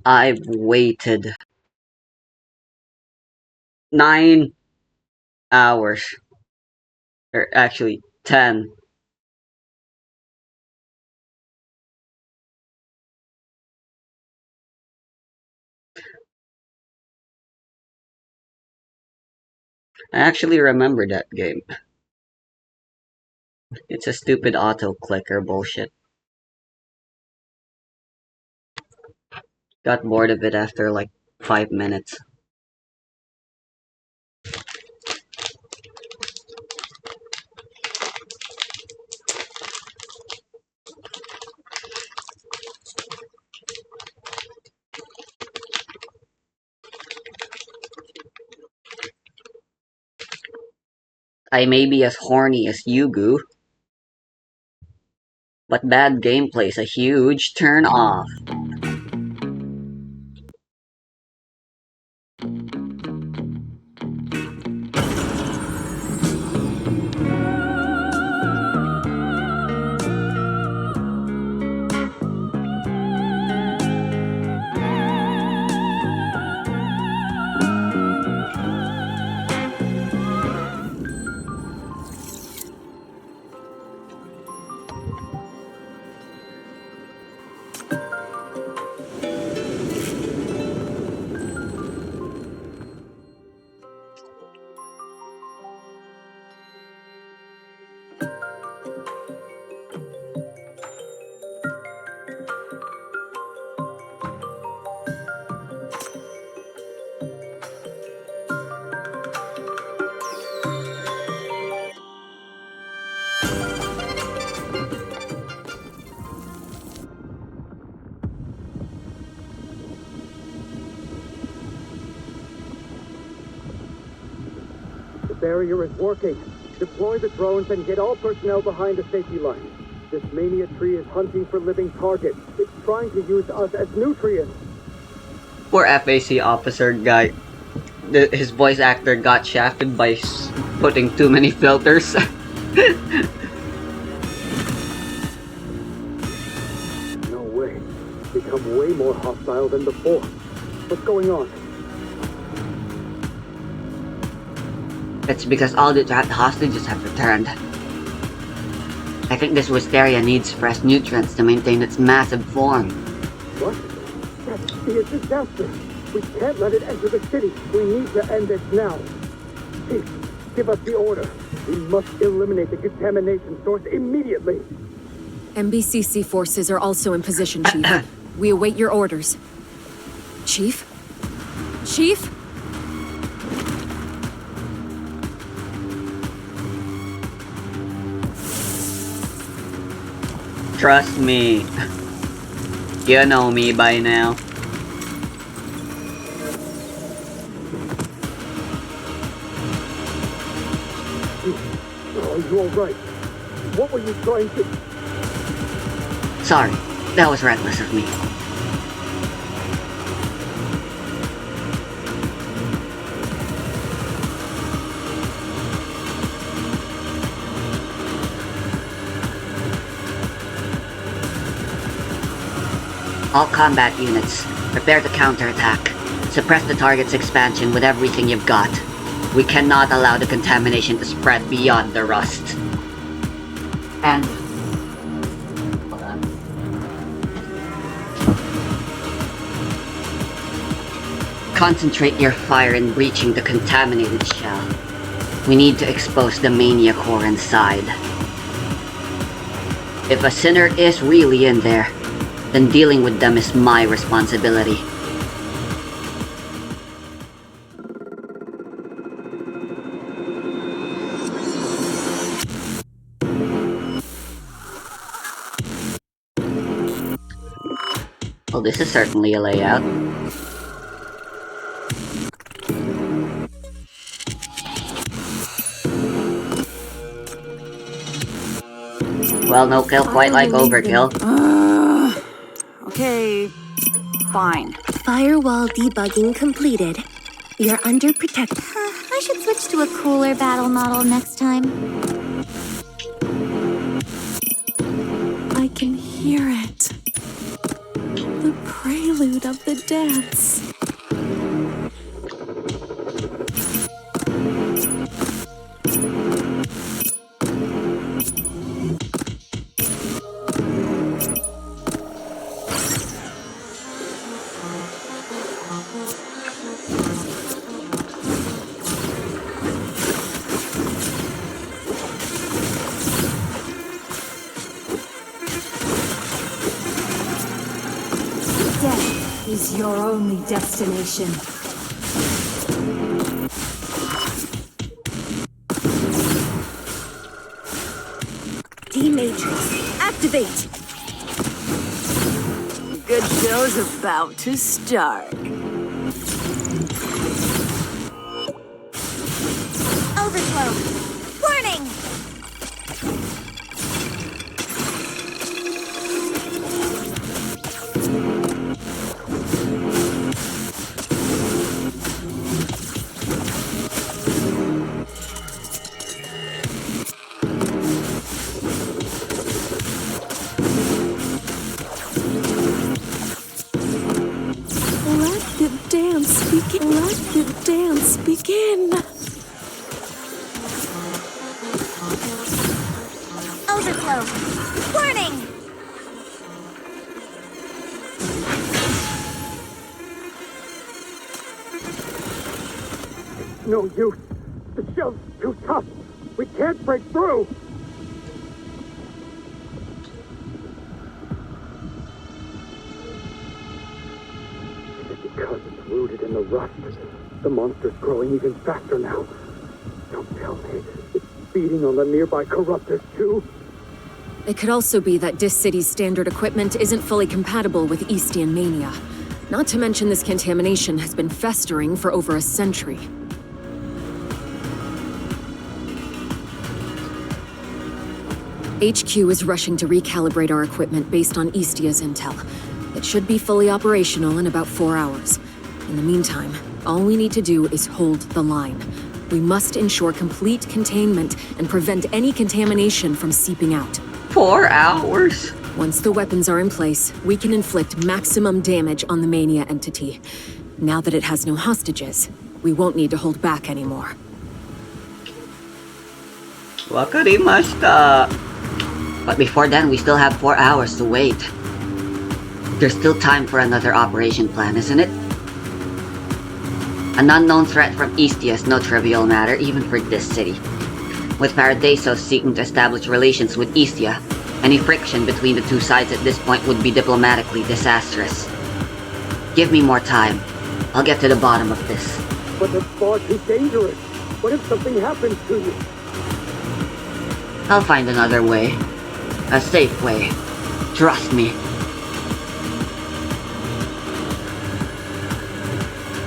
I've waited 9 hours, or actually 10. I actually remember that game. It's a stupid auto clicker bullshit. Got bored of it after like 5 minutes. I may be as horny as Yugu, but bad gameplay's a huge turn off. The barrier is working. Deploy the drones and get all personnel behind the safety line. This mania tree is hunting for living targets. It's trying to use us as nutrients. Poor FAC officer guy. His voice actor got shafted by putting too many filters. No way. Become way more hostile than before. What's going on? It's because all the trapped hostages have returned. I think this wisteria needs fresh nutrients to maintain its massive form. What? That's a disaster. We can't let it enter the city. We need to end this now. Chief, give us the order. We must eliminate the contamination source immediately. MBCC forces are also in position, Chief. We await your orders. Chief? Chief? Trust me. You know me by now. Are you alright? What were you trying to... Sorry, that was reckless of me. All combat units, prepare to counterattack. Suppress the target's expansion with everything you've got. We cannot allow the contamination to spread beyond the rust. And... hold on. Concentrate your fire in breaching the contaminated shell. We need to expose the mania core inside. If a sinner is really in there, then dealing with them is my responsibility. Well, this is certainly a layout. Well, no kill quite like overkill. Okay, fine. Firewall debugging completed. You're under protection. I should switch to a cooler battle model next time. I can hear it. The the prelude of the dance. Death is your only destination. D-Matrix, activate! Good show's about to start. Overflow. Warning! Let the dance begin. Let the dance begin. Overflow. Warning! No use. The shell's too tough. We can't break through. Is it because it's rooted in the rust? The monster's growing even faster now. Don't tell me. It's feeding on the nearby corruptors too. It could also be that Dis City's standard equipment isn't fully compatible with Eastian mania. Not to mention this contamination has been festering for over a century. HQ is rushing to recalibrate our equipment based on Eastia's intel. It should be fully operational in about 4 hours. In the meantime, all we need to do is hold the line. We must ensure complete containment and prevent any contamination from seeping out. 4 hours? Once the weapons are in place, we can inflict maximum damage on the Mania entity. Now that it has no hostages, we won't need to hold back anymore. Wakarimashita. But before then, we still have 4 hours to wait. There's still time for another operation plan, isn't it? An unknown threat from Eastia is no trivial matter, even for this city. With Paradiso seeking to establish relations with Eastia, any friction between the two sides at this point would be diplomatically disastrous. Give me more time. I'll get to the bottom of this. But it's far too dangerous. What if something happens to you? I'll find another way. A safe way. Trust me.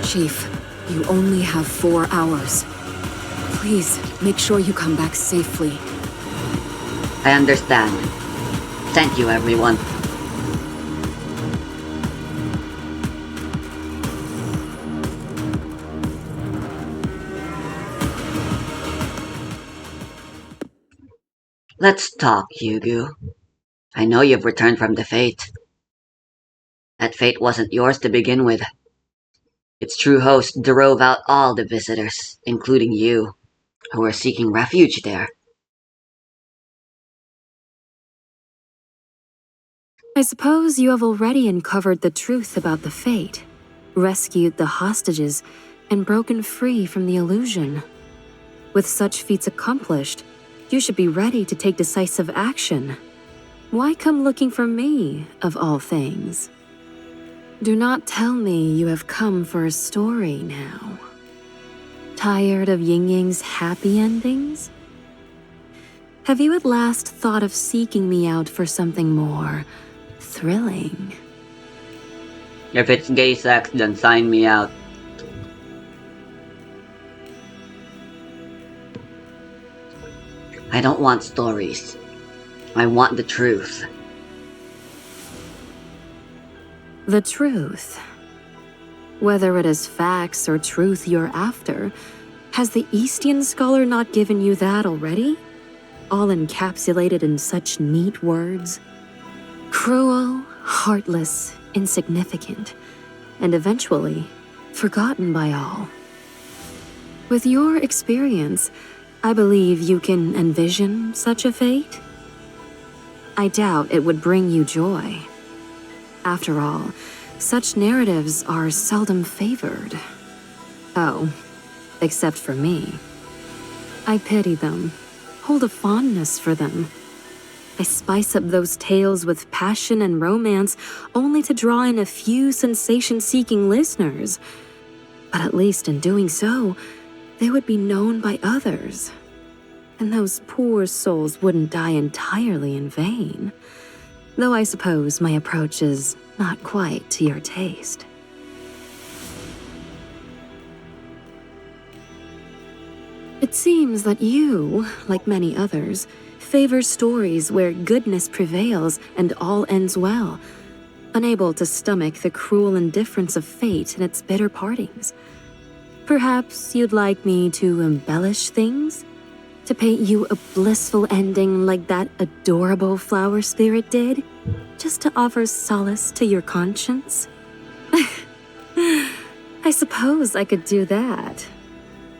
Chief, you only have 4 hours. Please, make sure you come back safely. I understand. Thank you, everyone. Let's talk, Yugu. I know you've returned from the Fate. That fate wasn't yours to begin with. Its true host drove out all the visitors, including you, who were seeking refuge there. I suppose you have already uncovered the truth about the fate, rescued the hostages, and broken free from the illusion. With such feats accomplished, you should be ready to take decisive action. Why come looking for me, of all things? Do not tell me you have come for a story now. Tired of Yin Ying's happy endings? Have you at last thought of seeking me out for something more thrilling? If it's gay sex, then sign me out. I don't want stories. I want the truth. The truth. Whether it is facts or truth you're after, has the Eastian scholar not given you that already? All encapsulated in such neat words? Cruel, heartless, insignificant, and eventually forgotten by all. With your experience, I believe you can envision such a fate? I doubt it would bring you joy. After all, such narratives are seldom favored. Oh, except for me. I pity them, hold a fondness for them. I spice up those tales with passion and romance only to draw in a few sensation-seeking listeners. But at least in doing so, they would be known by others. And those poor souls wouldn't die entirely in vain. Though I suppose my approach is not quite to your taste. It seems that you, like many others, favor stories where goodness prevails and all ends well, unable to stomach the cruel indifference of fate and its bitter partings. Perhaps you'd like me to embellish things? To paint you a blissful ending like that adorable flower spirit did? Just to offer solace to your conscience? I suppose I could do that.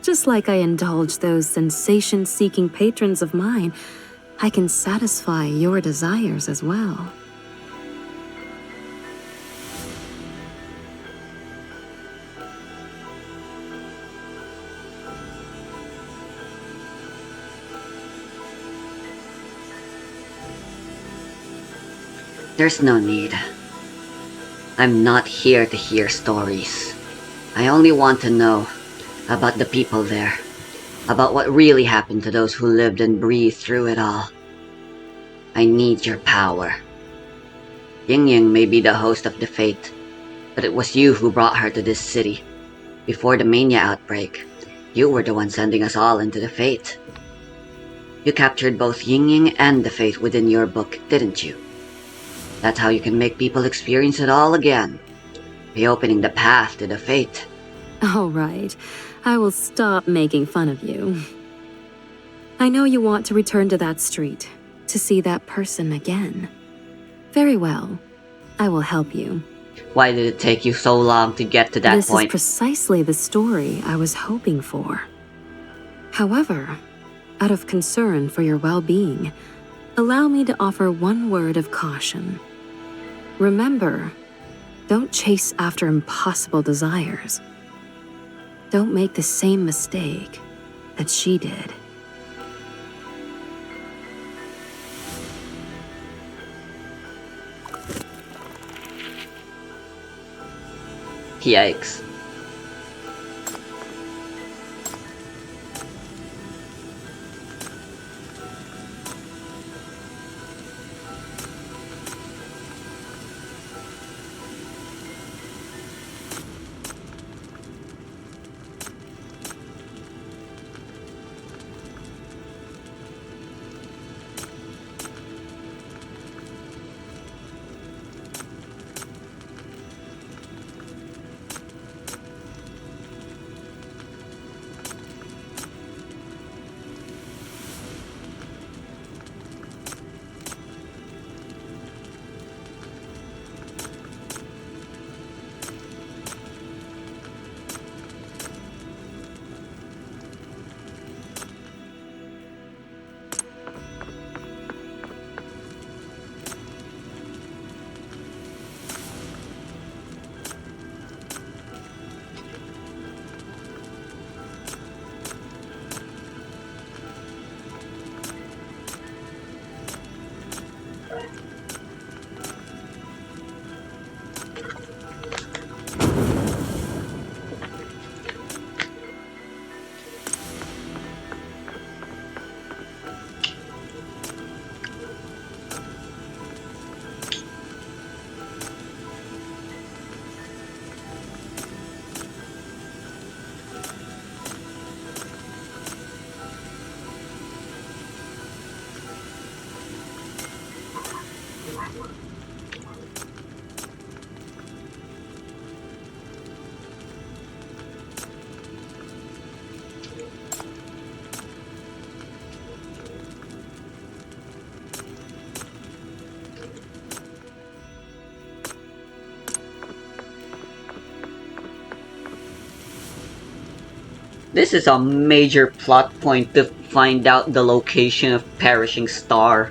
Just like I indulge those sensation-seeking patrons of mine, I can satisfy your desires as well. There's no need. I'm not here to hear stories. I only want to know about the people there, about what really happened to those who lived and breathed through it all. I need your power. Ying may be the host of the Fate, but it was you who brought her to this city. Before the mania outbreak, you were the one sending us all into the Fate. You captured both Ying and the Fate within your book, didn't you? That's how you can make people experience it all again, reopening the path to the Fate. All right, I will stop making fun of you. I know you want to return to that street, to see that person again. Very well, I will help you. Why did it take you so long to get to that This point? is precisely the story I was hoping for. However, out of concern for your well-being, allow me to offer one word of caution. Remember, don't chase after impossible desires. Don't make the same mistake that she did. Yikes. This is a major plot point to find out the location of Perishing Star.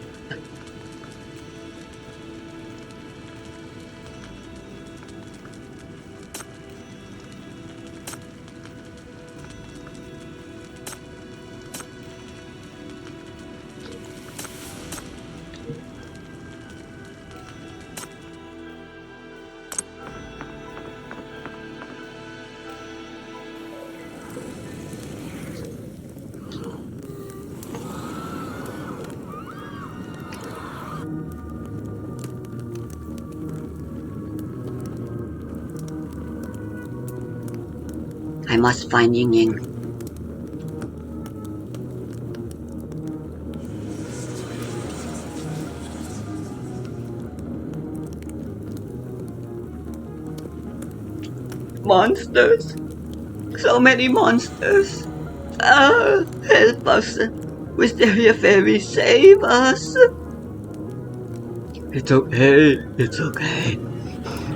I must find Ying. Monsters! So many monsters! Ah, help us! Wisteria Fairy, save us! It's okay, it's okay.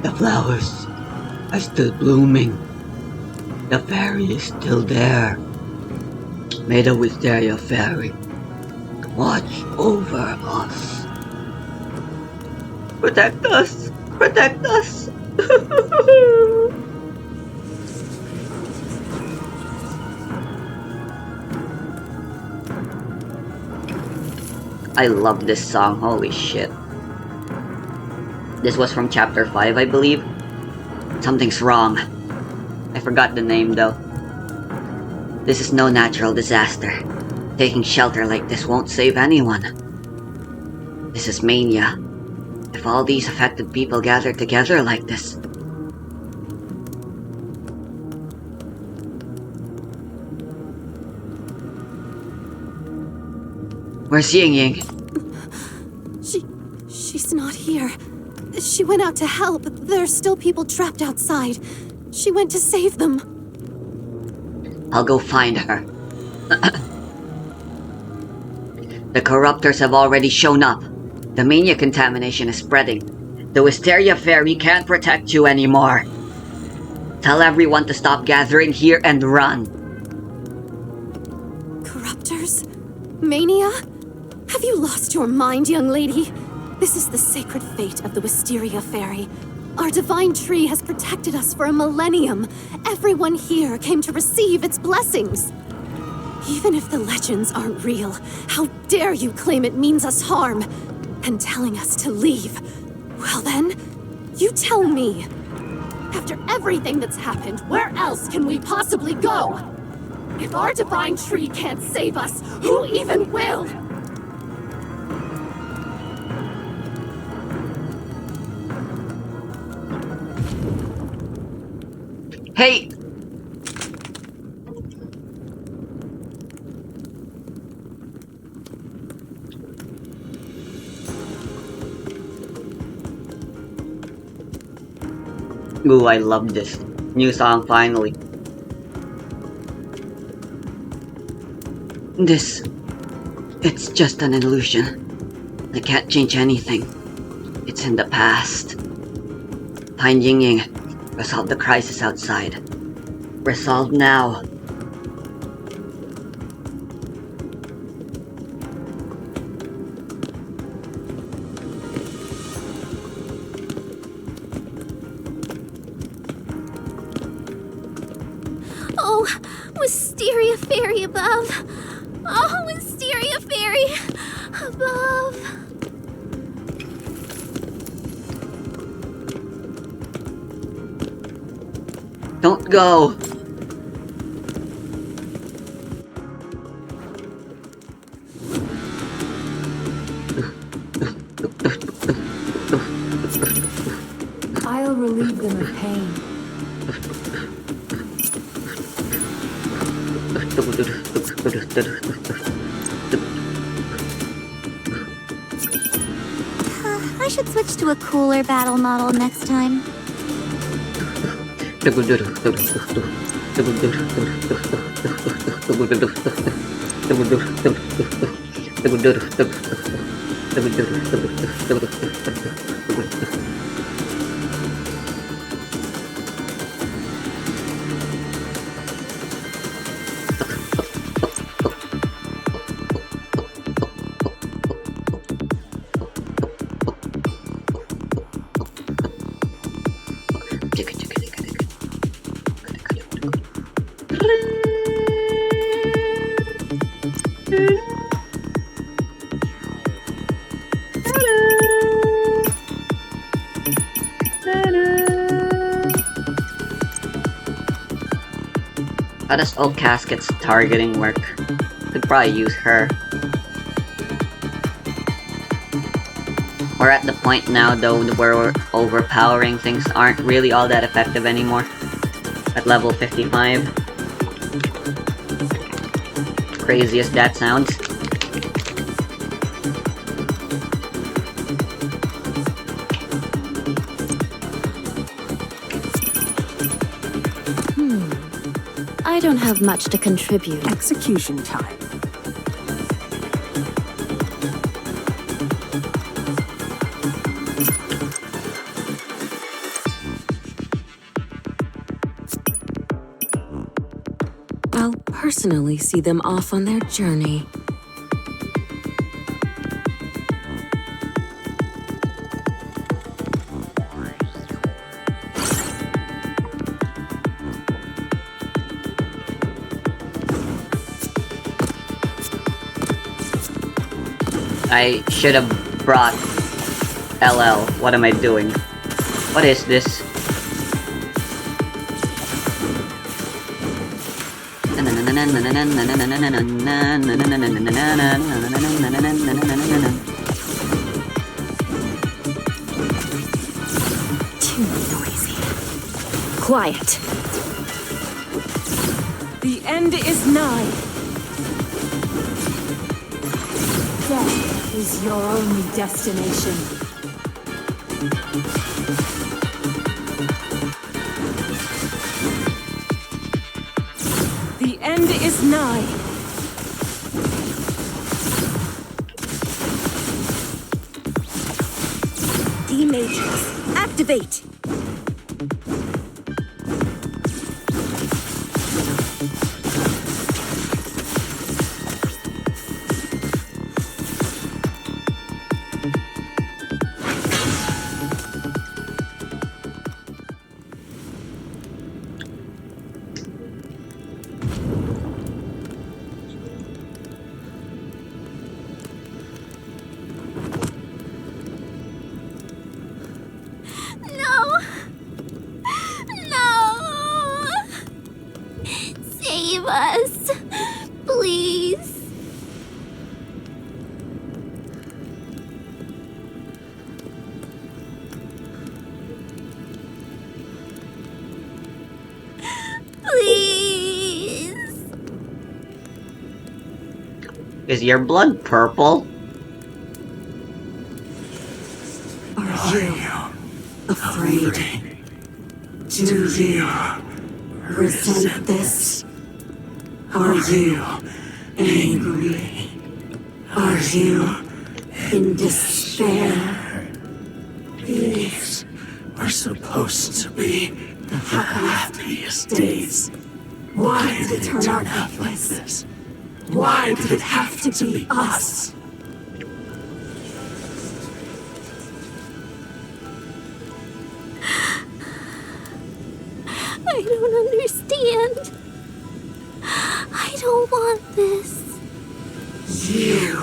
The flowers are still blooming. The fairy is still there. May the Wisteria Fairy watch over us. Protect us! Protect us! I love this song, holy shit. This was from chapter 5, I believe. Something's wrong. I forgot the name though. This is no natural disaster. Taking shelter like this won't save anyone. This is mania. If all these affected people gather together like this. Where's Ying? She's not here. She went out to help. There are still people trapped outside. She went to save them. I'll go find her. The corruptors have already shown up. The mania contamination is spreading. The Wisteria Fairy can't protect you anymore. Tell everyone to stop gathering here and run. Corruptors? Mania? Have you lost your mind, young lady? This is the sacred fate of the Wisteria Fairy. Our divine tree has protected us for a millennium. Everyone here came to receive its blessings. Even if the legends aren't real, how dare you claim it means us harm? And telling us to leave. Well then, you tell me. After everything that's happened, where else can we possibly go? If our divine tree can't save us, who even will? Hey! Ooh, I love this. New song finally. It's just an illusion. I can't change anything. It's in the past. Find Ying. Resolve the crisis outside. Resolve now. Oh, Wisteria Fairy above. Oh, Wisteria Fairy above. Don't go! I'll relieve them of pain. I should switch to a cooler battle model next time. How does Old Casket's targeting work? Could probably use her. We're at the point now though where overpowering things aren't really all that effective anymore. At level 55. Crazy as that sounds. I don't have much to contribute. Execution time. I'll personally see them off on their journey. I should have brought LL. What am I doing? What is this? Too noisy. Quiet. The end is nigh. Death is your only destination. The end is nigh. D-Matrix, activate! No! No! Save us! Please! Please! Is your blood purple? Are you afraid? Do you resent this? Are you angry? Are you in despair? These are supposed to be the happiest days. Why did it turn out like this? Why did it have to be us? I don't understand. I don't want this. You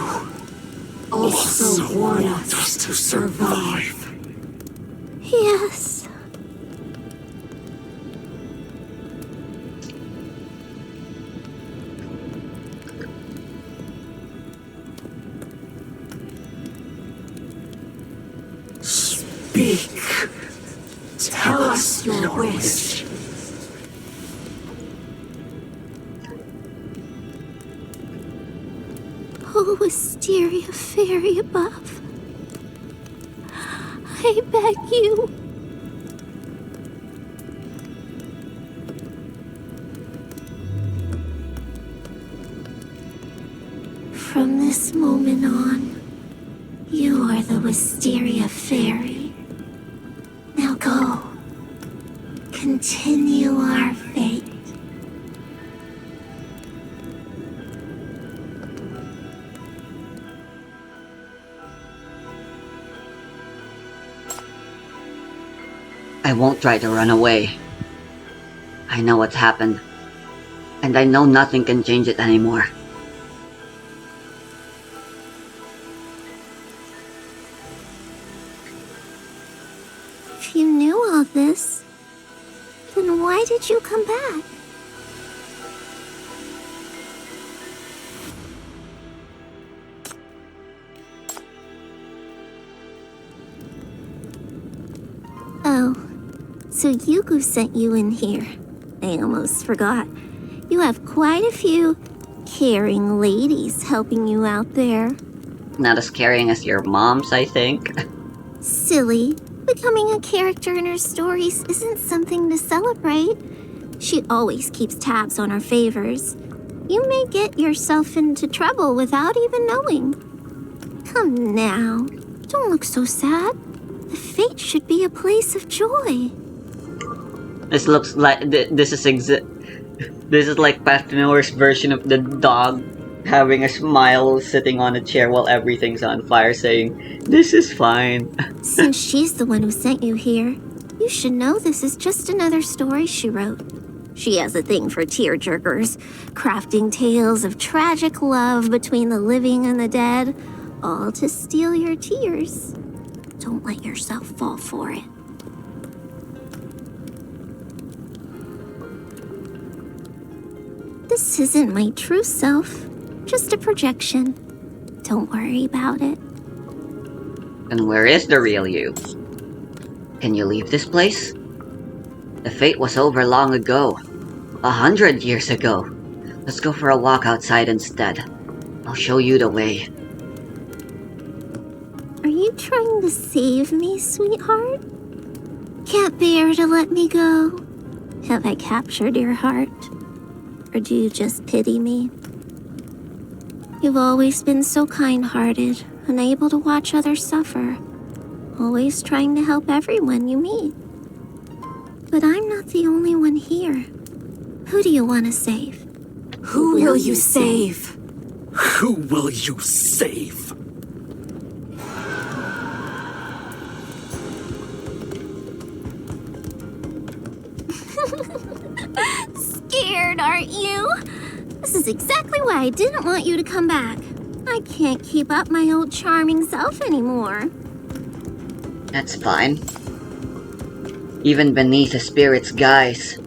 also want us to survive. Yes. Speak. Tell us your wish. Oh, Wisteria Fairy above. I beg you. From this moment on, you are the Wisteria Fairy. Now go. Continue our fate. I won't try to run away. I know what's happened, and I know nothing can change it anymore. If you knew all this, then why did you come back? Oh, so Yugu sent you in here. I almost forgot. You have quite a few caring ladies helping you out there. Not as caring as your mom's, I think. Silly. Becoming a character in her stories isn't something to celebrate. She always keeps tabs on her favors. You may get yourself into trouble without even knowing. Come now. Don't look so sad. The fate should be a place of joy. This looks like this is like Pathnore's version of the dog having a smile sitting on a chair while everything's on fire saying, "This is fine." Since she's the one who sent you here, you should know this is just another story she wrote. She has a thing for tearjerkers, crafting tales of tragic love between the living and the dead, all to steal your tears. Don't let yourself fall for it. This isn't my true self, just a projection. Don't worry about it. And where is the real you? Can you leave this place? The fate was over long ago. 100 years ago. Let's go for a walk outside instead. I'll show you the way. Are you trying to save me, sweetheart? Can't bear to let me go. Have I captured your heart? Or do you just pity me? You've always been so kind-hearted, unable to watch others suffer. Always trying to help everyone you meet. But I'm not the only one here. Who do you want to save? Who will you save? Who will you save? Scared, aren't you? This is exactly why I didn't want you to come back. I can't keep up my old charming self anymore. That's fine. Even beneath a spirit's guise.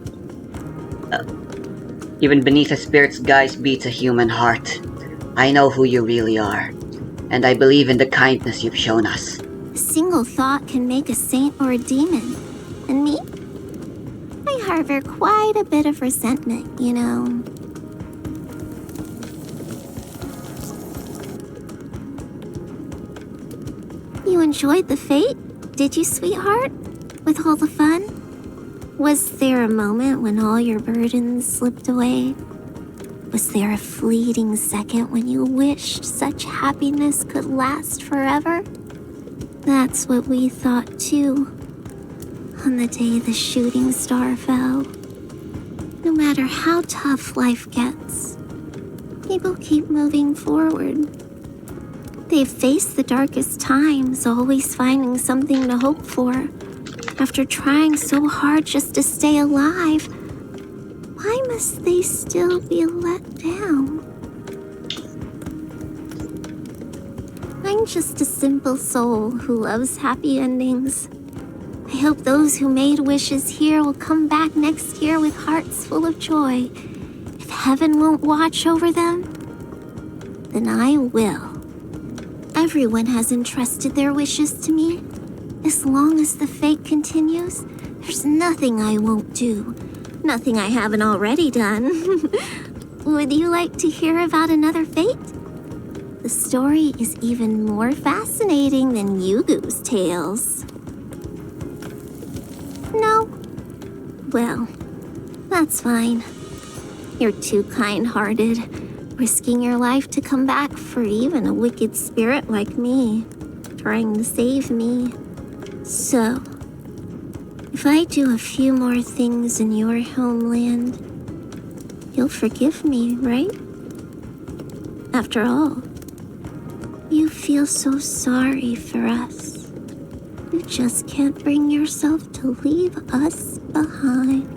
Even beneath a spirit's guise beats a human heart. I know who you really are, and I believe in the kindness you've shown us. A single thought can make a saint or a demon. And me? I harbor quite a bit of resentment, you know. You enjoyed the fate, did you, sweetheart? With all the fun? Was there a moment when all your burdens slipped away? Was there a fleeting second when you wished such happiness could last forever? That's what we thought too, on the day the shooting star fell. No matter how tough life gets, people keep moving forward. They've faced the darkest times, always finding something to hope for. After trying so hard just to stay alive, why must they still be let down? I'm just a simple soul who loves happy endings. I hope those who made wishes here will come back next year with hearts full of joy. If heaven won't watch over them, then I will. Everyone has entrusted their wishes to me. As long as the fate continues, there's nothing I won't do. Nothing I haven't already done. Would you like to hear about another fate? The story is even more fascinating than Yugu's tales. No? Well, that's fine. You're too kind-hearted, risking your life to come back for even a wicked spirit like me, trying to save me. So, if I do a few more things in your homeland, you'll forgive me, right? After all, you feel so sorry for us. You just can't bring yourself to leave us behind.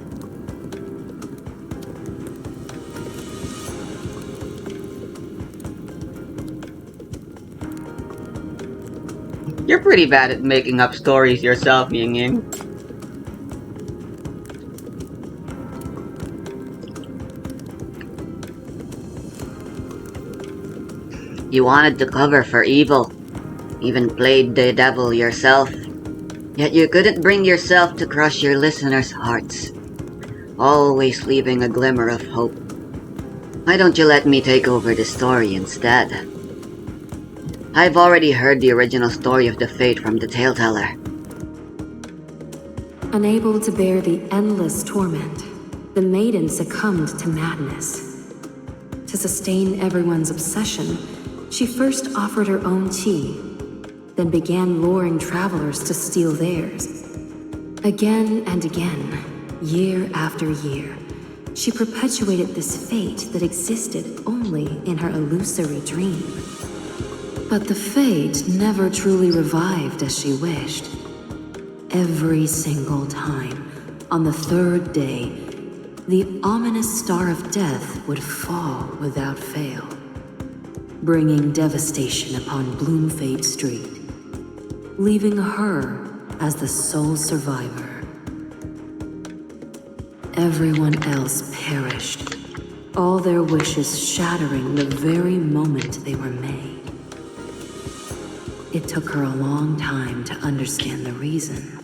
You're pretty bad at making up stories yourself, Ying Ying. You wanted to cover for evil, even played the devil yourself. Yet you couldn't bring yourself to crush your listeners' hearts, always leaving a glimmer of hope. Why don't you let me take over the story instead? I've already heard the original story of the fate from the tale-teller. Unable to bear the endless torment, the maiden succumbed to madness. To sustain everyone's obsession, she first offered her own tea, then began luring travelers to steal theirs. Again and again, year after year, she perpetuated this fate that existed only in her illusory dream. But the fate never truly revived as she wished. Every single time, on the third day, the ominous star of death would fall without fail, bringing devastation upon Bloomfade Street, leaving her as the sole survivor. Everyone else perished, all their wishes shattering the very moment they were made. It took her a long time to understand the reason.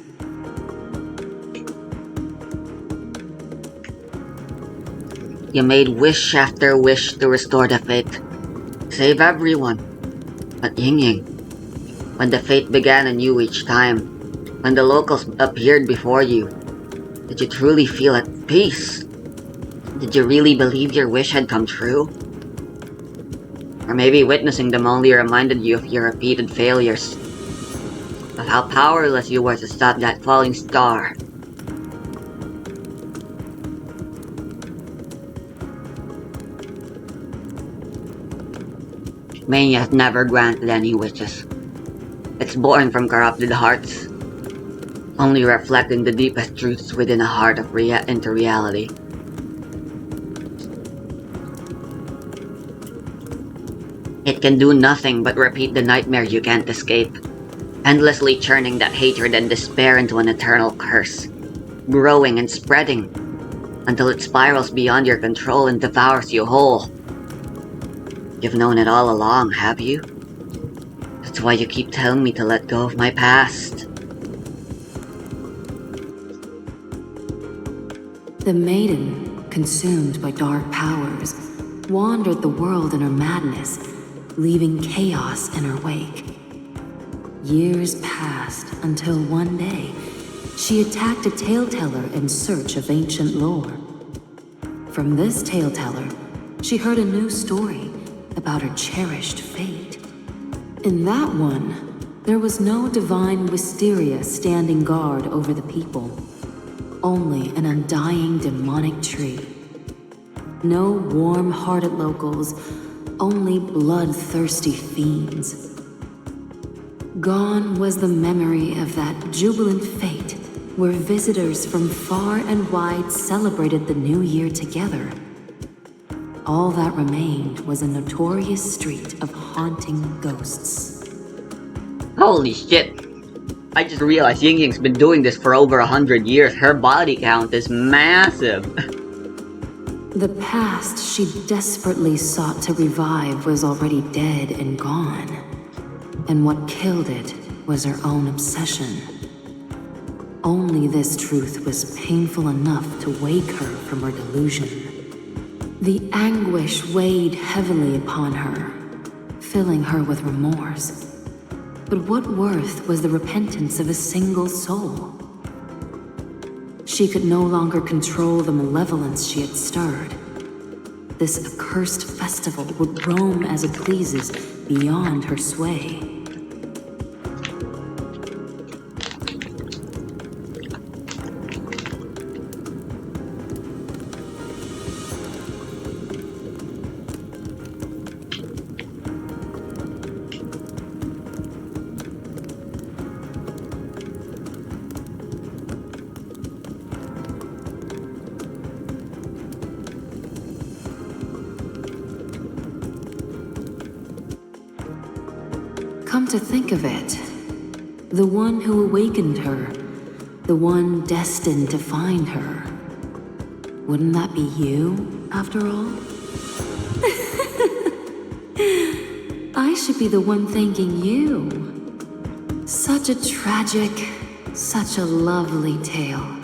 You made wish after wish to restore the fate, save everyone. But Ying Ying, when the fate began anew each time, when the locals appeared before you, did you truly feel at peace? Did you really believe your wish had come true? Or maybe witnessing them only reminded you of your repeated failures, of how powerless you were to stop that falling star. Mania has never granted any wishes. It's born from corrupted hearts, only reflecting the deepest truths within a heart of into reality. It can do nothing but repeat the nightmare you can't escape, endlessly churning that hatred and despair into an eternal curse, growing and spreading, until it spirals beyond your control and devours you whole. You've known it all along, have you? That's why you keep telling me to let go of my past. The maiden, consumed by dark powers, wandered the world in her madness, leaving chaos in her wake. Years passed until one day, she attacked a tale-teller in search of ancient lore. From this tale-teller, she heard a new story about her cherished fate. In that one, there was no divine wisteria standing guard over the people, only an undying demonic tree. No warm-hearted locals, only bloodthirsty fiends. Gone was the memory of that jubilant fate where visitors from far and wide celebrated the new year together. All that remained was a notorious street of haunting ghosts. Holy shit! I just realized Ying Ying's been doing this for over 100 years. Her body count is massive. The past she desperately sought to revive was already dead and gone. And what killed it was her own obsession. Only this truth was painful enough to wake her from her delusion. The anguish weighed heavily upon her, filling her with remorse. But what worth was the repentance of a single soul? She could no longer control the malevolence she had stirred. This accursed festival would roam as it pleases beyond her sway. Come to think of it, the one who awakened her, the one destined to find her, wouldn't that be you, after all? I should be the one thanking you. Such a tragic, such a lovely tale.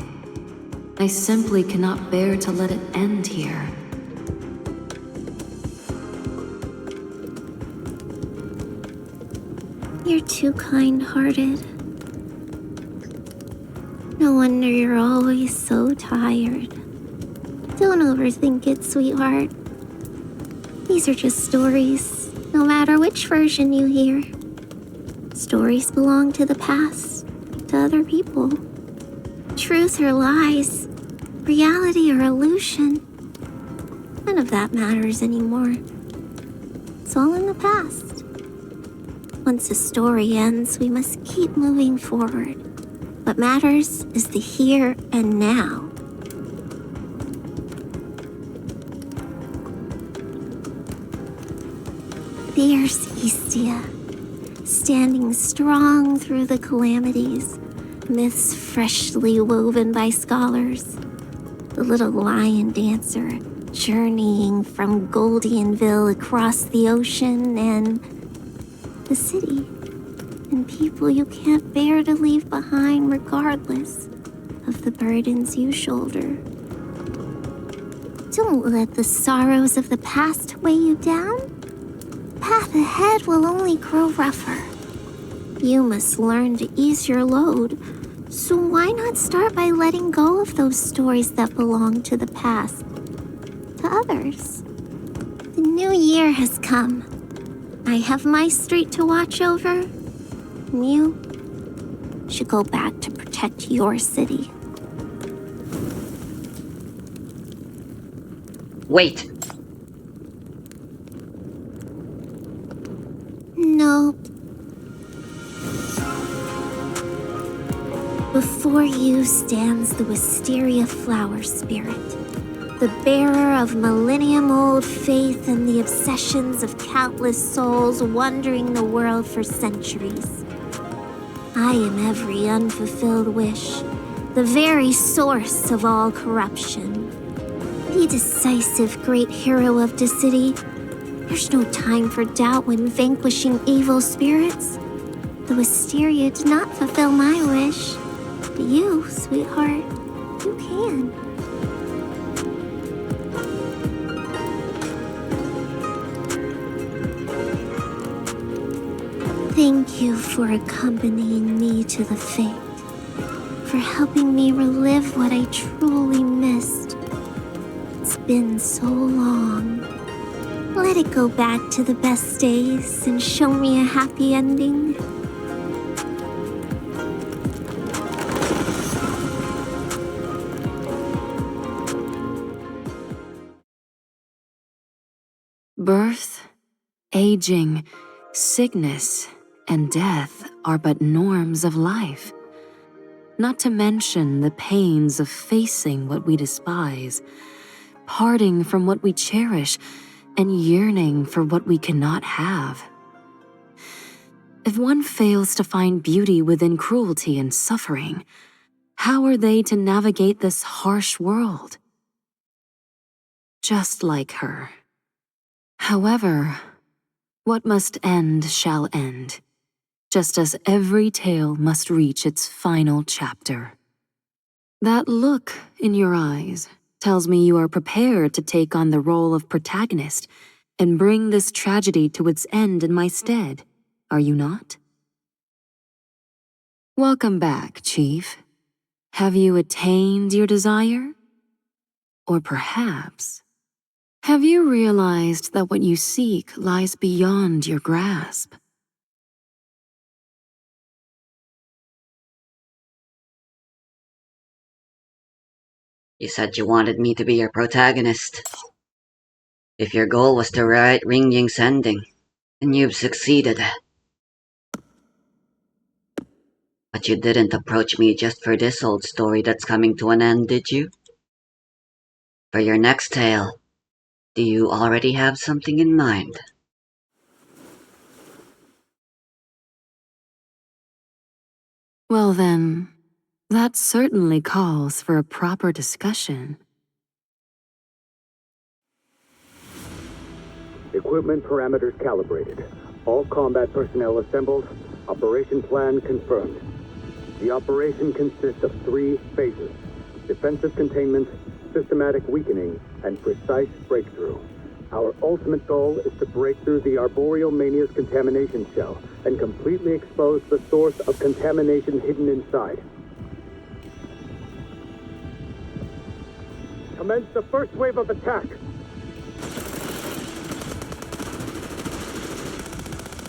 I simply cannot bear to let it end here. You're too kind-hearted. No wonder you're always so tired. Don't overthink it, sweetheart. These are just stories, no matter which version you hear. Stories belong to the past, to other people. Truth or lies, reality or illusion. None of that matters anymore. It's all in the past. Once a story ends, we must keep moving forward. What matters is the here and now. Fierce Istia, standing strong through the calamities, myths freshly woven by scholars. The little lion dancer, journeying from Goldianville across the ocean, and the city, and people you can't bear to leave behind regardless of the burdens you shoulder. Don't let the sorrows of the past weigh you down. The path ahead will only grow rougher. You must learn to ease your load, so why not start by letting go of those stories that belong to the past, to others? The new year has come. I have my street to watch over, and you should go back to protect your city. Wait! No. Before you stands the wisteria flower spirit, the bearer of millennium-old faith and the obsessions of countless souls wandering the world for centuries. I am every unfulfilled wish, the very source of all corruption. Be decisive, great hero of the city. There's no time for doubt when vanquishing evil spirits. The wisteria did not fulfill my wish, but you, sweetheart, you can. Thank you for accompanying me to the fate, for helping me relive what I truly missed. It's been so long. Let it go back to the best days and show me a happy ending. Birth, aging, sickness, and death are but norms of life. Not to mention the pains of facing what we despise, parting from what we cherish, and yearning for what we cannot have. If one fails to find beauty within cruelty and suffering, how are they to navigate this harsh world? Just like her. However, what must end shall end, just as every tale must reach its final chapter. That look in your eyes tells me you are prepared to take on the role of protagonist and bring this tragedy to its end in my stead, are you not? Welcome back, Chief. Have you attained your desire? Or perhaps, have you realized that what you seek lies beyond your grasp? You said you wanted me to be your protagonist. If your goal was to write Ring Ying's ending, then you've succeeded. But you didn't approach me just for this old story that's coming to an end, did you? For your next tale, do you already have something in mind? Well then, that certainly calls for a proper discussion. Equipment parameters calibrated. All combat personnel assembled. Operation plan confirmed. The operation consists of 3 phases: defensive containment, systematic weakening, and precise breakthrough. Our ultimate goal is to break through the Arboreal Mania's contamination shell and completely expose the source of contamination hidden inside. Commence the first wave of attack.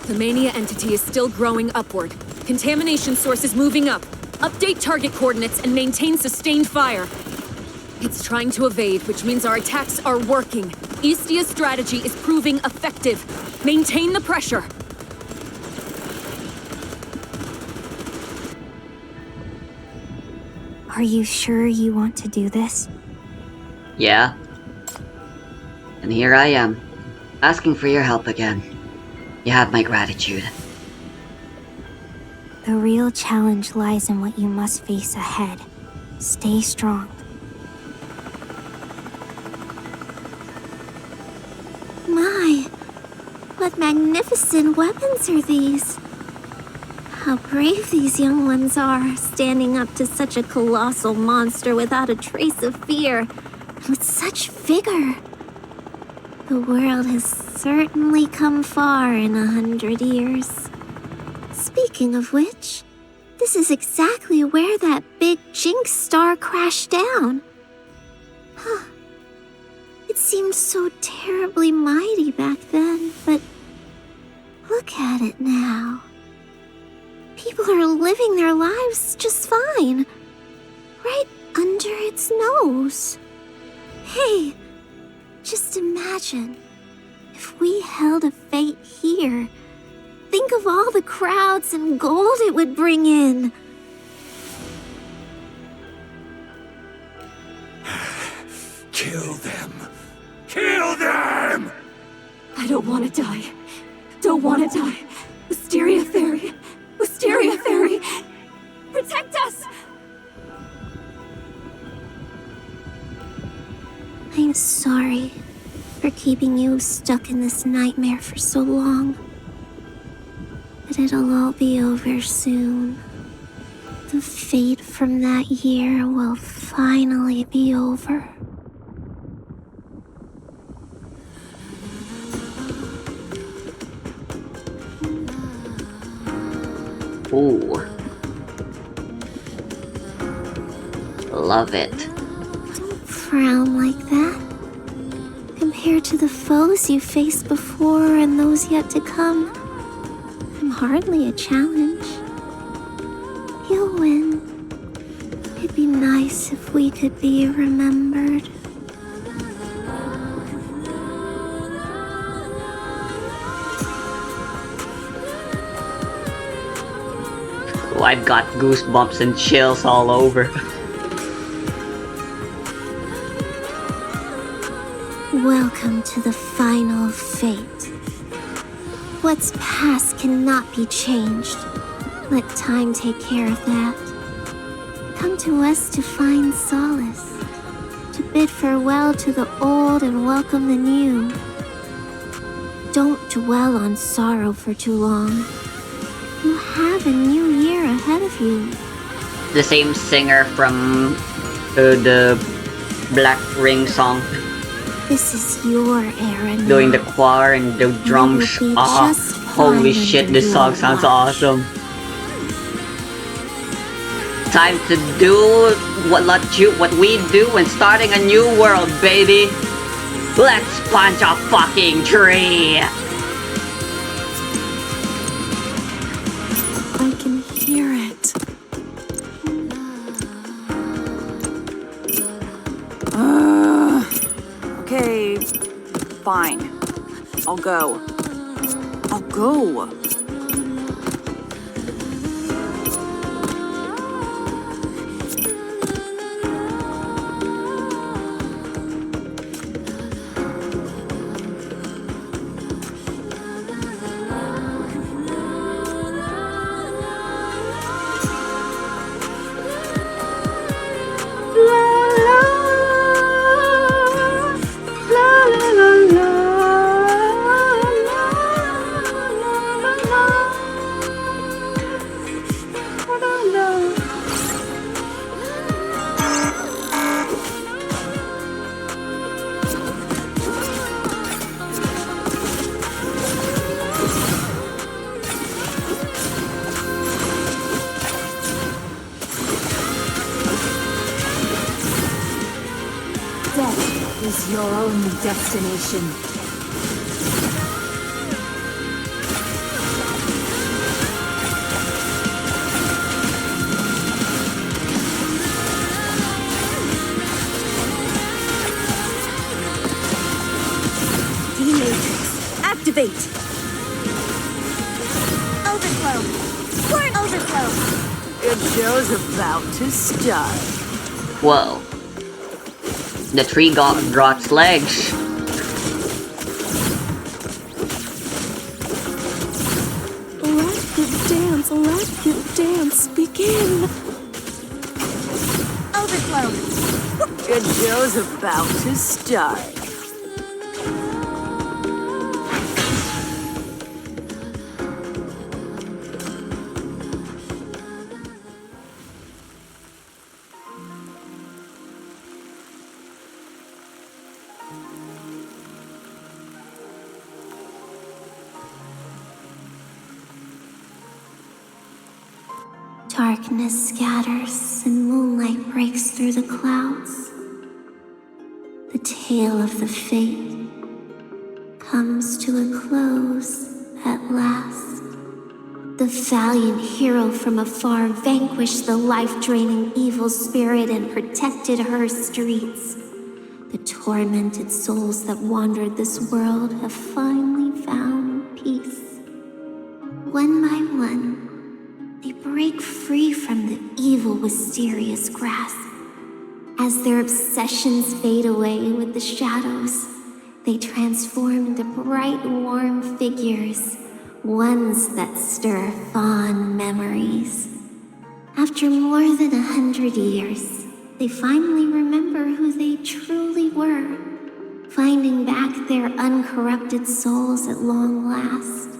The Mania entity is still growing upward. Contamination source is moving up. Update target coordinates and maintain sustained fire. It's trying to evade, which means our attacks are working. Istia's strategy is proving effective. Maintain the pressure. Are you sure you want to do this? Yeah. And here I am, asking for your help again. You have my gratitude. The real challenge lies in what you must face ahead. Stay strong. My, what magnificent weapons are these? How brave these young ones are, standing up to such a colossal monster without a trace of fear, and with such vigor. The world has certainly come far in 100 years. Speaking of which, this is exactly where that big Jinx star crashed down. Huh. It seemed so terribly mighty back then, but look at it now. People are living their lives just fine, right under its nose. Hey, just imagine, if we held a fete here, think of all the crowds and gold it would bring in. Kill them! Kill them! I don't want to die. Don't want to die. Wisteria Fairy! Wisteria Fairy! Protect us! I'm sorry for keeping you stuck in this nightmare for so long. But it'll all be over soon. The fate from that year will finally be over. Ooh. Love it. Don't frown like that. Compared to the foes you faced before and those yet to come, I'm hardly a challenge. You'll win. It'd be nice if we could be remembered. Oh, I've got goosebumps and chills all over. Welcome to the final fate. What's past cannot be changed. Let time take care of that. Come to us to find solace, to bid farewell to the old and welcome the new. Don't dwell on sorrow for too long. You have a new year ahead of you. The same singer from the Black Ring song, This is your era now. doing the choir and the drums. You will be Ah, just holy fine shit, under this your song sounds watch. awesome. Time to do what we do when starting a new world, baby. Let's punch a fucking tree. I can hear it. Okay, fine. I'll go. I'll go. Death is your only destination. D-Matrix, activate! Overflow! Port overflow! Good show's about to start. Whoa. The tree got Grot's legs. Let the dance begin. Overflow! Good show's about to start. Darkness scatters and moonlight breaks through the clouds. The tale of the fate comes to a close at last. The valiant hero from afar vanquished the life-draining evil spirit and protected her streets. The tormented souls that wandered this world have finally found peace. One by one, they break free from the evil, mysterious grasp. As their obsessions fade away with the shadows, they transform into bright, warm figures, ones that stir fond memories. After more than 100 years, they finally remember who they truly were, finding back their uncorrupted souls at long last.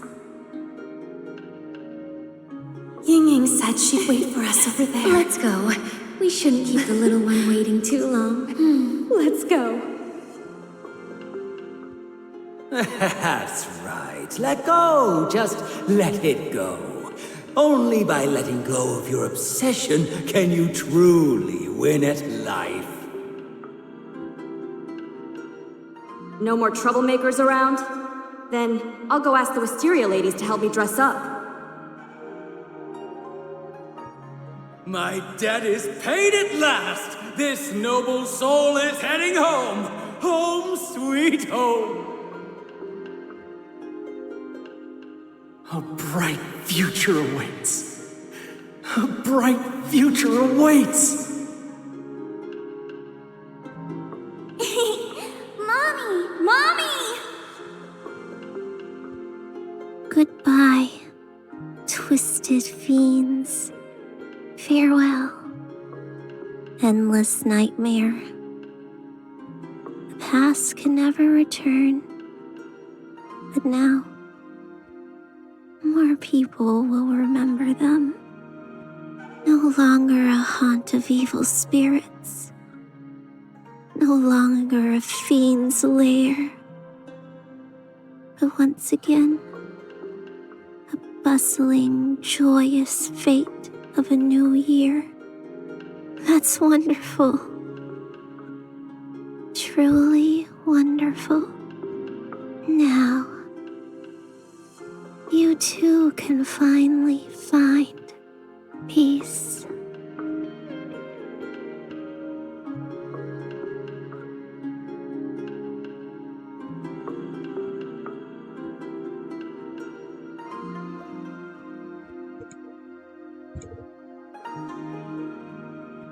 Ying said she'd wait for us over there. Let's go. We shouldn't keep the little one waiting too long. Let's go. That's right. Let go. Just let it go. Only by letting go of your obsession can you truly win at life. No more troublemakers around? Then I'll go ask the Wisteria ladies to help me dress up. My debt is paid at last! This noble soul is heading home! Home sweet home! A bright future awaits! A bright future awaits! Mommy! Mommy! Goodbye, twisted fiends. Farewell, endless nightmare. The past can never return, but now, more people will remember them. No longer a haunt of evil spirits, no longer a fiend's lair, but once again, a bustling, joyous fate of a new year. That's wonderful. Truly wonderful. Now, you too can finally find peace.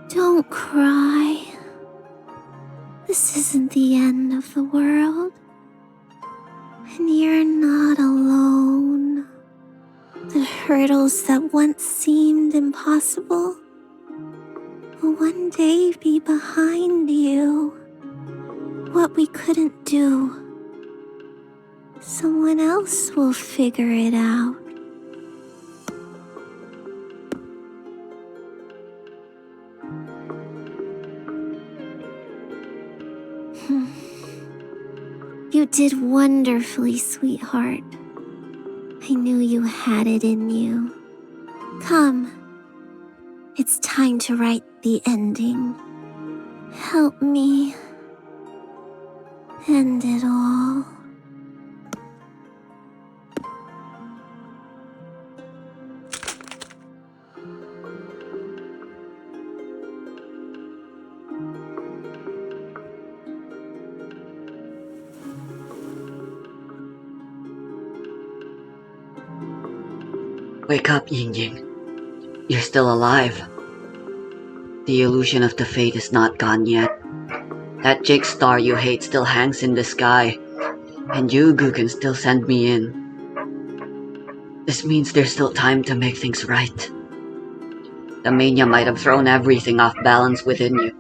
Don't cry. This isn't the end of the world. And you're not alone. The hurdles that once seemed impossible will one day be behind you. What we couldn't do, someone else will figure it out. You did wonderfully, sweetheart. I knew you had it in you. Come. It's time to write the ending. Help me. End it all. Wake up, Ying. You're still alive. The illusion of the fate is not gone yet. That Jake star you hate still hangs in the sky, and Yugu can still send me in. This means there's still time to make things right. The mania might have thrown everything off balance within you,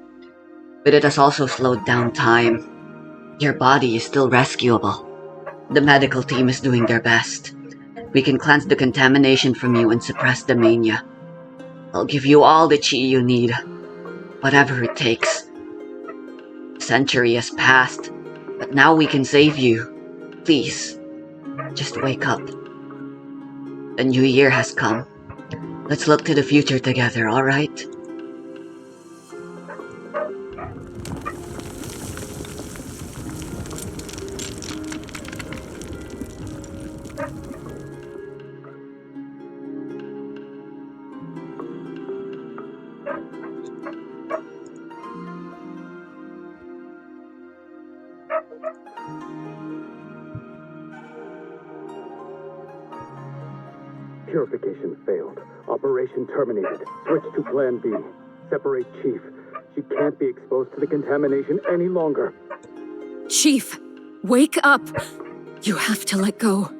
but it has also slowed down time. Your body is still rescuable. The medical team is doing their best. We can cleanse the contamination from you and suppress the mania. I'll give you all the chi you need, whatever it takes. A century has passed, but now we can save you. Please, just wake up. The new year has come. Let's look to the future together, alright? Purification failed. Operation terminated. Switch to Plan B. Separate Chief. She can't be exposed to the contamination any longer. Chief, wake up! You have to let go.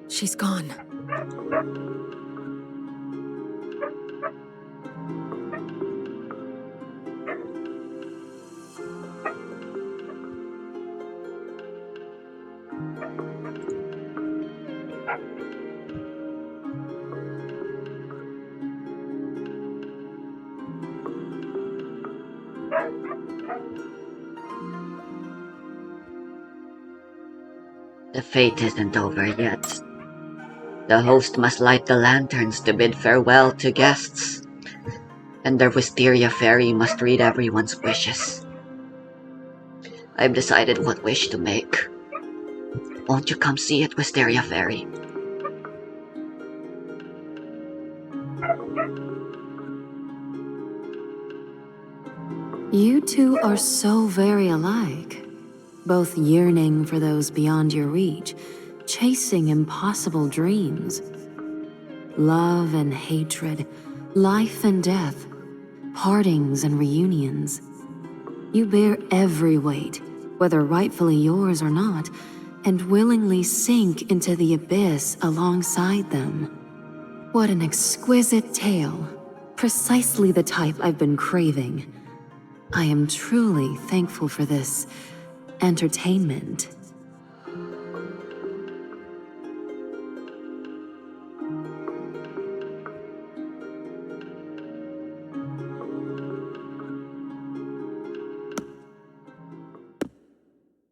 She's gone. The fate isn't over yet. The host must light the lanterns to bid farewell to guests, and the Wisteria Fairy must read everyone's wishes. I've decided what wish to make. Won't you come see it, Wisteria Fairy? You two are so very alike, both yearning for those beyond your reach, chasing impossible dreams. Love and hatred, life and death, partings and reunions. You bear every weight, whether rightfully yours or not, and willingly sink into the abyss alongside them. What an exquisite tale. Precisely the type I've been craving. I am truly thankful for this entertainment.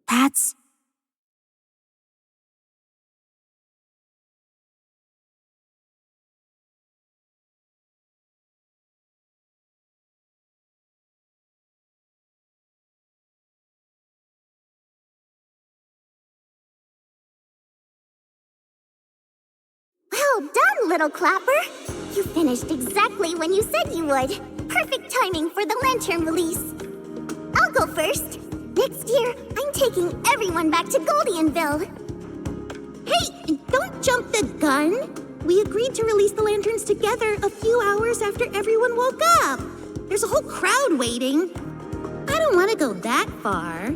That's... Well done, little Clapper! You finished exactly when you said you would. Perfect timing for the lantern release. I'll go first. Next year, I'm taking everyone back to Goldianville. Hey, don't jump the gun. We agreed to release the lanterns together a few hours after everyone woke up. There's a whole crowd waiting. I don't want to go that far.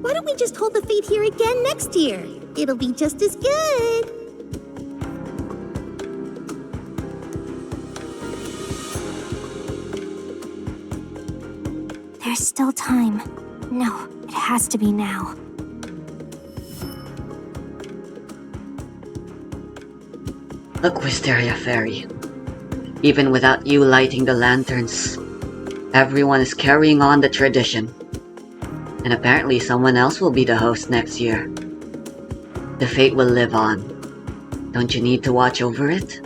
Why don't we just hold the fete here again next year? It'll be just as good. There's still time. No, it has to be now. Look, Wisteria Fairy. Even without you lighting the lanterns, everyone is carrying on the tradition. And apparently someone else will be the host next year. The fate will live on. Don't you need to watch over it?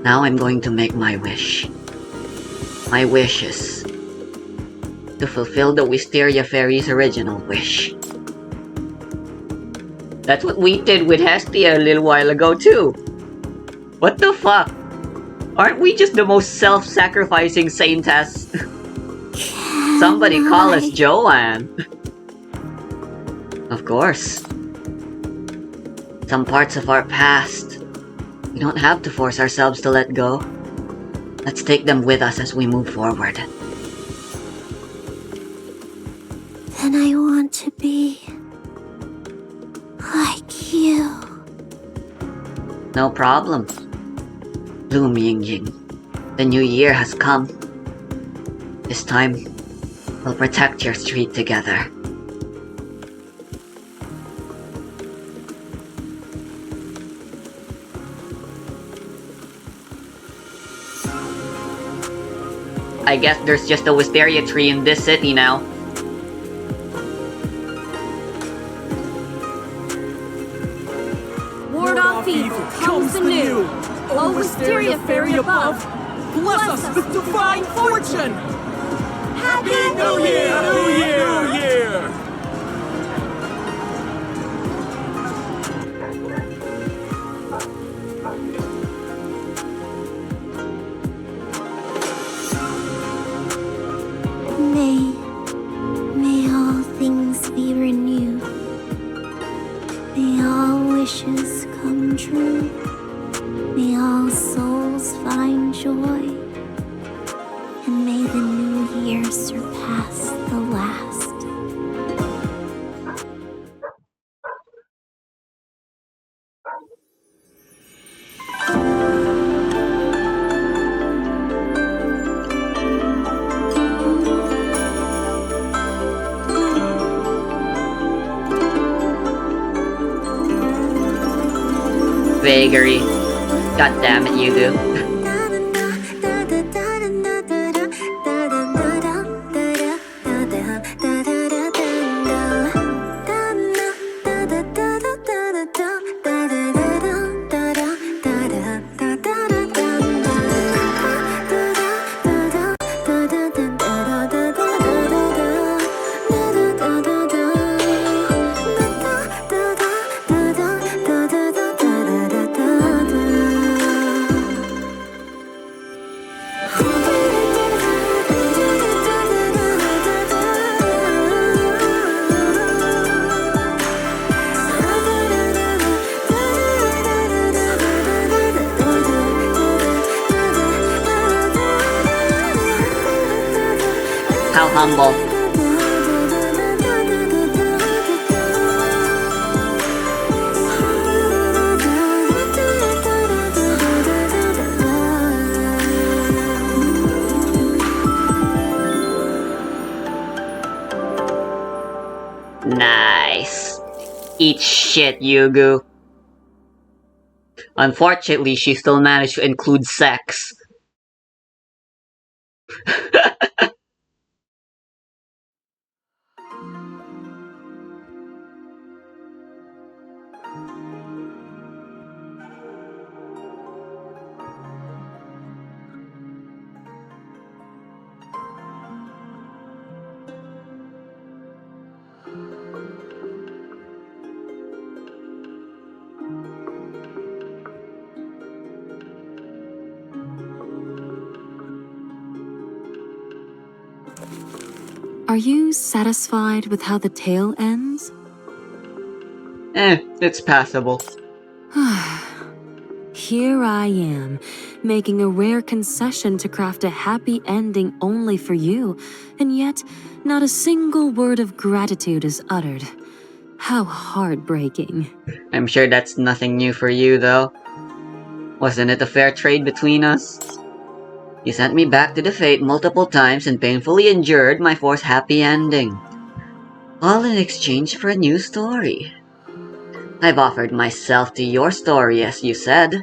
Now I'm going to make my wish. My wish is to fulfill the Wisteria Fairy's original wish. That's what we did with Hestia a little while ago too. What the fuck? Aren't we just the most self-sacrificing saintess? Somebody call us Joanne. Of course. Some parts of our past, we don't have to force ourselves to let go. Let's take them with us as we move forward. Then I want to be like you. No problem. Bloom Ying. The new year has come. This time, we'll protect your street together. I guess there's just a wisteria tree in this city now. Ward off evil comes the new. O Wisteria Fairy above, Bless us with divine fortune! Happy New Year! New Year! New Year! May all things be renewed. May all wishes come true. May all souls find joy. And may the new year surpass the last. Vagary. God damn it, you do. How humble. Nice. Eat shit, Yugu. Unfortunately, she still managed to include sex. Are you satisfied with how the tale ends? It's passable. Here I am, making a rare concession to craft a happy ending only for you, and yet not a single word of gratitude is uttered. How heartbreaking. I'm sure that's nothing new for you, though. Wasn't it a fair trade between us? You sent me back to the Fate multiple times and painfully endured my forced happy ending. All in exchange for a new story. I've offered myself to your story, as you said.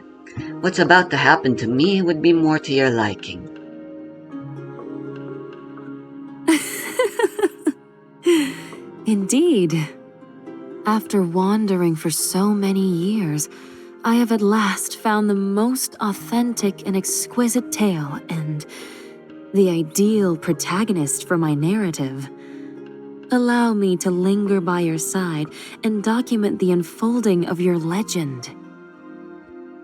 What's about to happen to me would be more to your liking. Indeed. After wandering for so many years, I have at last found the most authentic and exquisite tale, and the ideal protagonist for my narrative. Allow me to linger by your side and document the unfolding of your legend.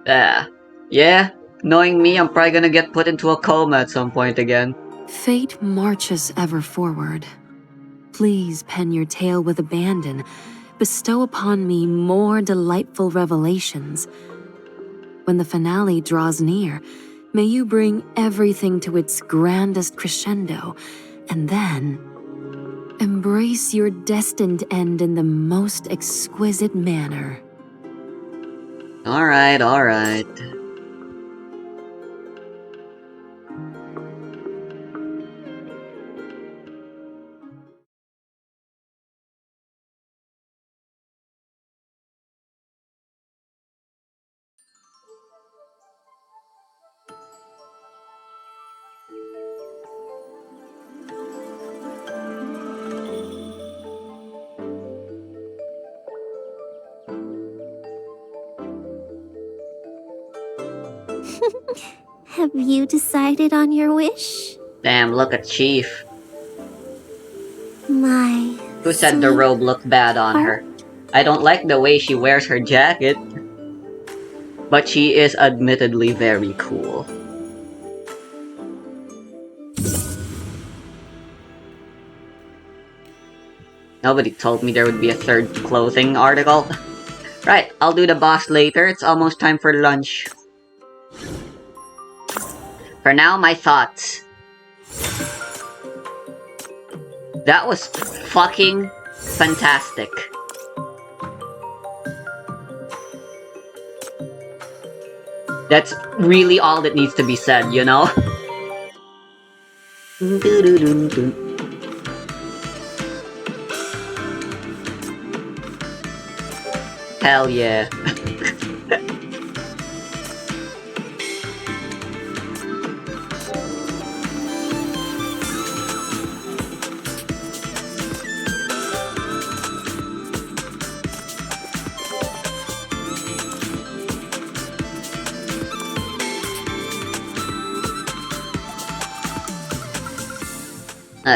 Yeah, knowing me, I'm probably gonna get put into a coma at some point again. Fate marches ever forward. Please pen your tale with abandon. Bestow upon me more delightful revelations. When the finale draws near, may you bring everything to its grandest crescendo, and then embrace your destined end in the most exquisite manner. Alright, alright. Have you decided on your wish? Damn, look at Chief. My Who said the sweet robe looked bad on her? heart. I don't like the way she wears her jacket. But she is admittedly very cool. Nobody told me there would be a third clothing article. Right, I'll do the boss later. It's almost time for lunch. For now, my thoughts. That was fucking fantastic. That's really all that needs to be said, you know? Hell yeah.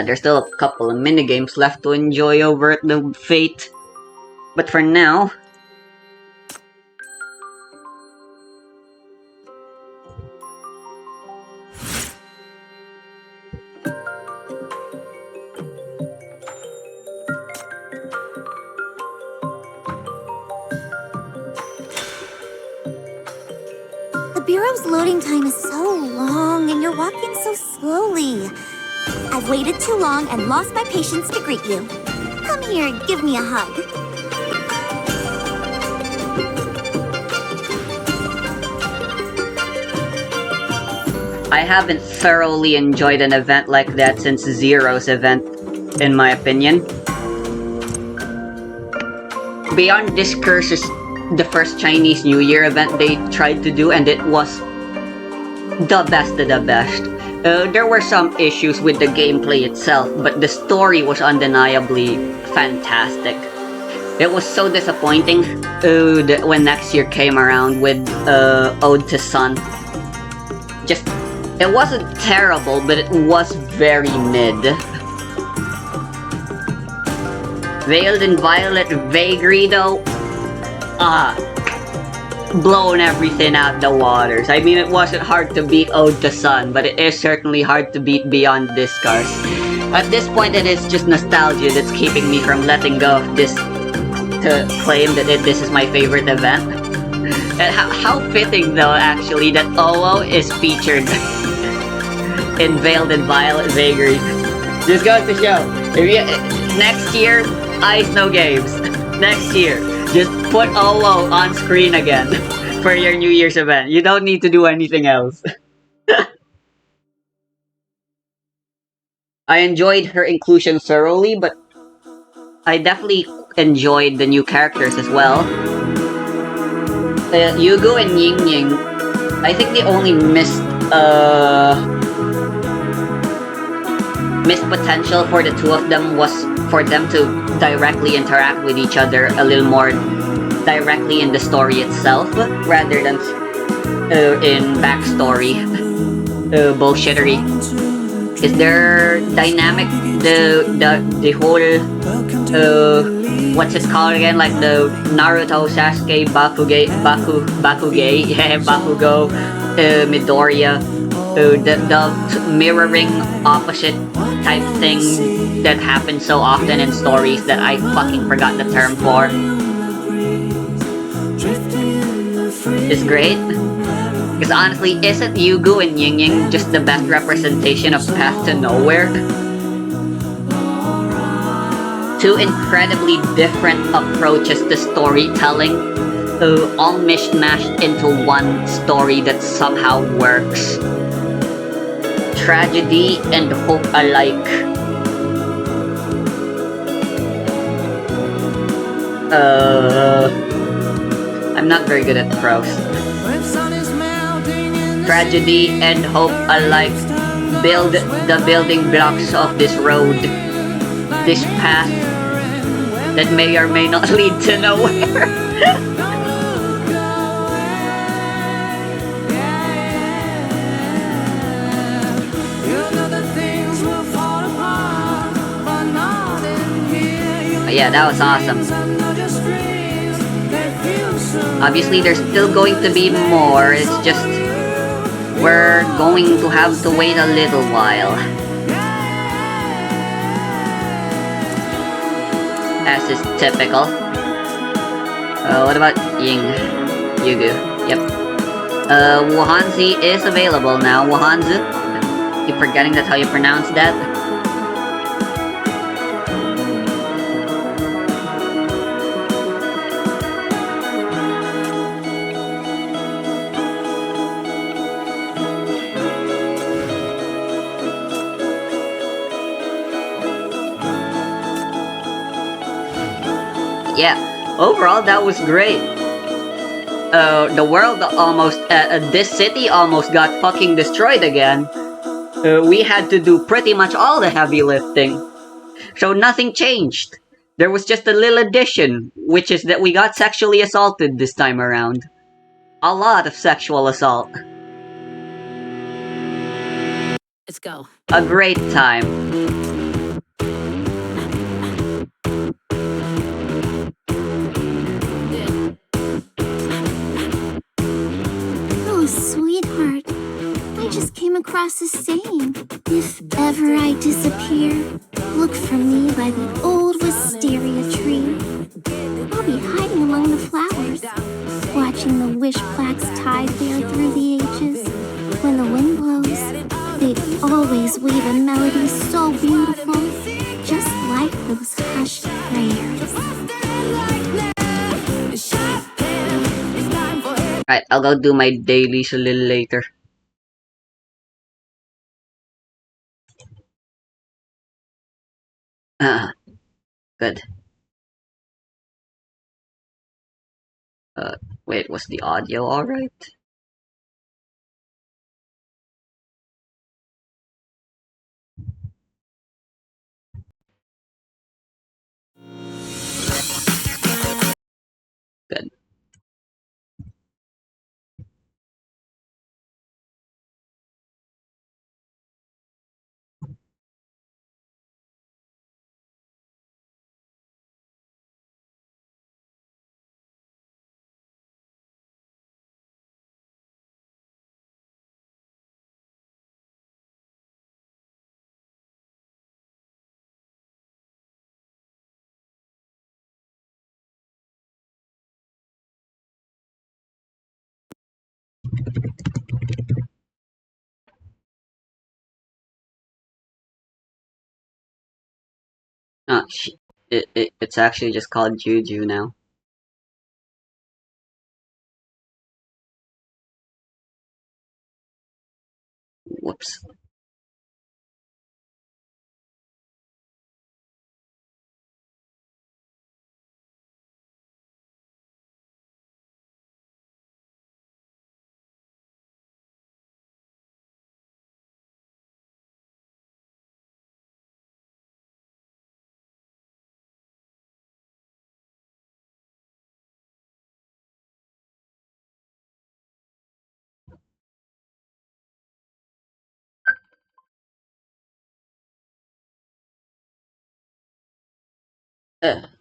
There's still a couple of minigames left to enjoy over at the Fate. But for now... The Bureau's loading time is so long and you're walking so slowly. I've waited too long and lost my patience to greet you. Come here and give me a hug. I haven't thoroughly enjoyed an event like that since Zero's event, in my opinion. Beyond Discourse is the first Chinese New Year event they tried to do, and it was the best of the best. There were some issues with the gameplay itself, but the story was undeniably fantastic. It was so disappointing when next year came around with Ode to Sun. Just, it wasn't terrible, but it was very mid. Veiled in Violet Vagary though, blown everything out the waters. I mean, it wasn't hard to beat Ode to Sun, but it is certainly hard to beat Beyond Discourse. At this point, it is just nostalgia that's keeping me from letting go of this to claim that this is my favorite event. And how fitting though, actually, that OO is featured in Veiled in Violet Vagary. Just goes to show, if you, next year, Ice No Games. Next year, just put OO on screen again for your New Year's event. You don't need to do anything else. I enjoyed her inclusion thoroughly, but I definitely enjoyed the new characters as well. Yugo and Ying Ying, I think they only missed potential for the two of them was for them to directly interact with each other a little more directly in the story itself, rather than in backstory bullshittery. Is their dynamic, the whole what's it called again? Like the Naruto, Sasuke, Bakugei, yeah, Bakugo, Midoriya, the mirroring opposite type thing that happens so often in stories that I fucking forgot the term for. Is great. Because honestly, isn't Yugu and Ying Ying just the best representation of Path to Nowhere? Two incredibly different approaches to storytelling, all mishmashed into one story that somehow works. Tragedy and hope alike. I'm not very good at prose. Tragedy and hope alike build the building blocks of this road, this path that may or may not lead to nowhere. But yeah, that was awesome. Obviously, there's still going to be more, it's just we're going to have to wait a little while. As is typical. What about Yugu? Yep. Wuhanzi is available now. Wuhanzi? Keep forgetting that's how you pronounce that. Yeah, overall that was great. The world almost, this city almost got fucking destroyed again. We had to do pretty much all the heavy lifting. So nothing changed. There was just a little addition, which is that we got sexually assaulted this time around. A lot of sexual assault. Let's go. A great time. Sweetheart, I just came across a saying. If ever I disappear, look for me by the old wisteria tree. I'll be hiding among the flowers, watching the wish plaques tied there through the ages. When the wind blows, they always weave a melody so beautiful, just like those hushed prayers. Alright, I'll go do my dailies a little later. Good. Wait, was the audio alright? Good. Oh, it's actually just called Juju now. Whoops. Ugh.